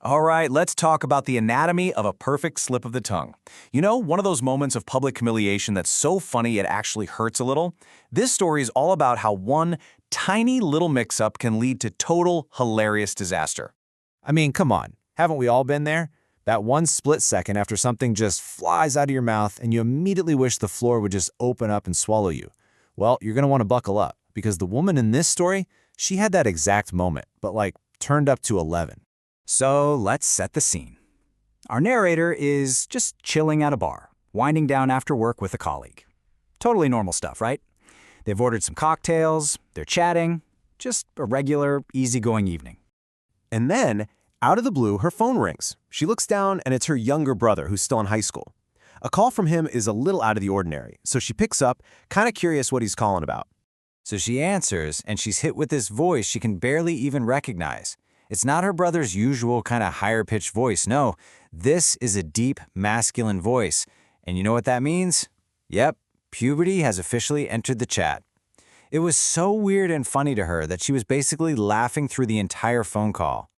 All right, let's talk about the anatomy of a perfect slip of the tongue. You know, one of those moments of public humiliation that's so funny it actually hurts a little? This story is all about how one tiny little mix-up can lead to total hilarious disaster. I mean, come on. Haven't we all been there? That one split second after something just flies out of your mouth and you immediately wish the floor would just open up and swallow you. Well, you're going to want to buckle up because the woman in this story, she had that exact moment, but like turned up to 11. So let's set the scene. Our narrator is just chilling at a bar, winding down after work with a colleague. Totally normal stuff, right? They've ordered some cocktails, they're chatting, just a regular, easygoing evening. And then, out of the blue, her phone rings. She looks down and it's her younger brother who's still in high school. A call from him is a little out of the ordinary, so she picks up, kind of curious what he's calling about. So she answers, and she's hit with this voice she can barely even recognize. It's not her brother's usual kind of higher-pitched voice. No, this is a deep, masculine voice. And you know what that means? Yep, puberty has officially entered the chat. It was so weird and funny to her that she was basically laughing through the entire phone call.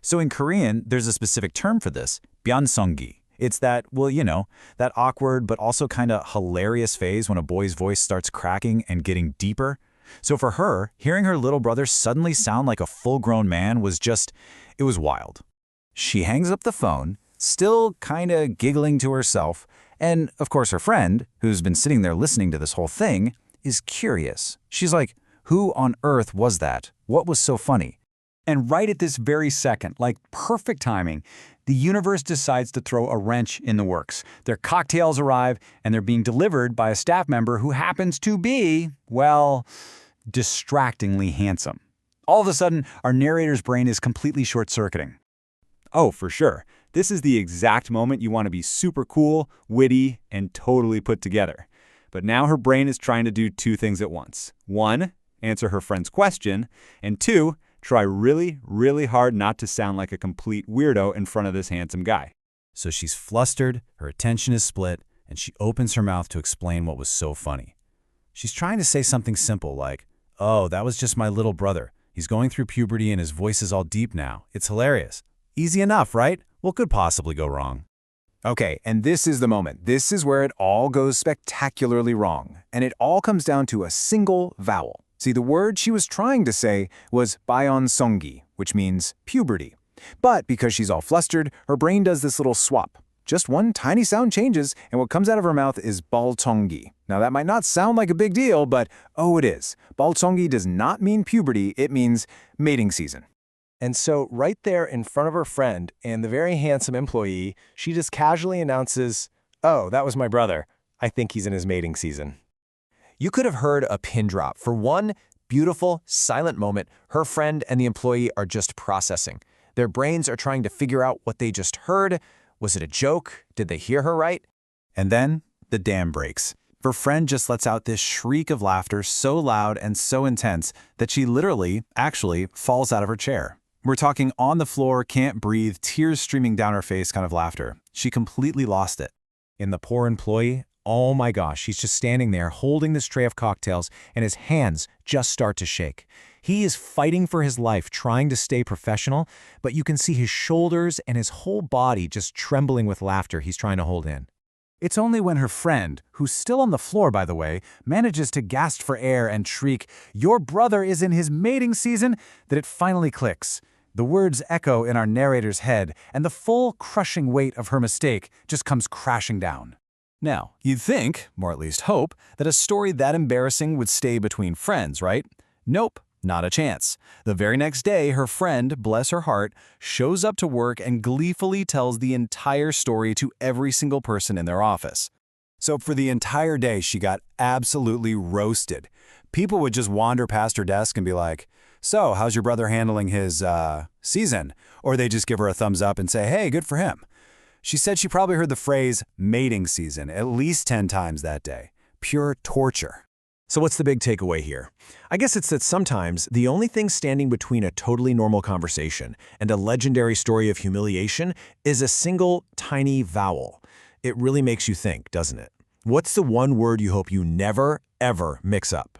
So in Korean, there's a specific term for this, Byeon-seong-gi. It's that, well, you know, that awkward but also kind of hilarious phase when a boy's voice starts cracking and getting deeper. So for her, hearing her little brother suddenly sound like a full-grown man was just, it was wild. She hangs up the phone, still kind of giggling to herself, and of course her friend, who's been sitting there listening to this whole thing, is curious. She's like, who on earth was that? What was so funny? And right at this very second, like perfect timing, the universe decides to throw a wrench in the works. Their cocktails arrive, and they're being delivered by a staff member who happens to be, well, distractingly handsome. All of a sudden, our narrator's brain is completely short-circuiting. Oh, for sure. This is the exact moment you want to be super cool, witty, and totally put together. But now her brain is trying to do two things at once. One, answer her friend's question, and two, try really, really hard not to sound like a complete weirdo in front of this handsome guy. So she's flustered, her attention is split, and she opens her mouth to explain what was so funny. She's trying to say something simple like, oh, that was just my little brother. He's going through puberty and his voice is all deep now. It's hilarious. Easy enough, right? What could possibly go wrong? Okay, and this is the moment. This is where it all goes spectacularly wrong. And it all comes down to a single vowel. See, the word she was trying to say was Byeon-seong-gi, which means puberty. But because she's all flustered, her brain does this little swap. Just one tiny sound changes, and what comes out of her mouth is Bal-jeong-gi. Now, that might not sound like a big deal, but oh, it is. Bal-jeong-gi does not mean puberty, it means mating season. And so, right there in front of her friend and the very handsome employee, she just casually announces, oh, that was my brother. I think he's in his mating season. You could have heard a pin drop. For one beautiful, silent moment, her friend and the employee are just processing. Their brains are trying to figure out what they just heard. Was it a joke? Did they hear her right? And then the dam breaks. Her friend just lets out this shriek of laughter so loud and so intense that she literally, actually, falls out of her chair. We're talking on the floor, can't breathe, tears streaming down her face kind of laughter. She completely lost it. And the poor employee, oh my gosh, he's just standing there holding this tray of cocktails and his hands just start to shake. He is fighting for his life, trying to stay professional, but you can see his shoulders and his whole body just trembling with laughter he's trying to hold in. It's only when her friend, who's still on the floor by the way, manages to gasp for air and shriek, "Your brother is in his mating season," that it finally clicks. The words echo in our narrator's head, and the full crushing weight of her mistake just comes crashing down. Now, you'd think, or at least hope, that a story that embarrassing would stay between friends, right? Nope, not a chance. The very next day, her friend, bless her heart, shows up to work and gleefully tells the entire story to every single person in their office. So for the entire day, she got absolutely roasted. People would just wander past her desk and be like, so, how's your brother handling his, season? Or they just give her a thumbs up and say, hey, good for him. She said she probably heard the phrase mating season at least 10 times that day. Pure torture. So what's the big takeaway here? I guess it's that sometimes the only thing standing between a totally normal conversation and a legendary story of humiliation is a single tiny vowel. It really makes you think, doesn't it? What's the one word you hope you never, ever mix up?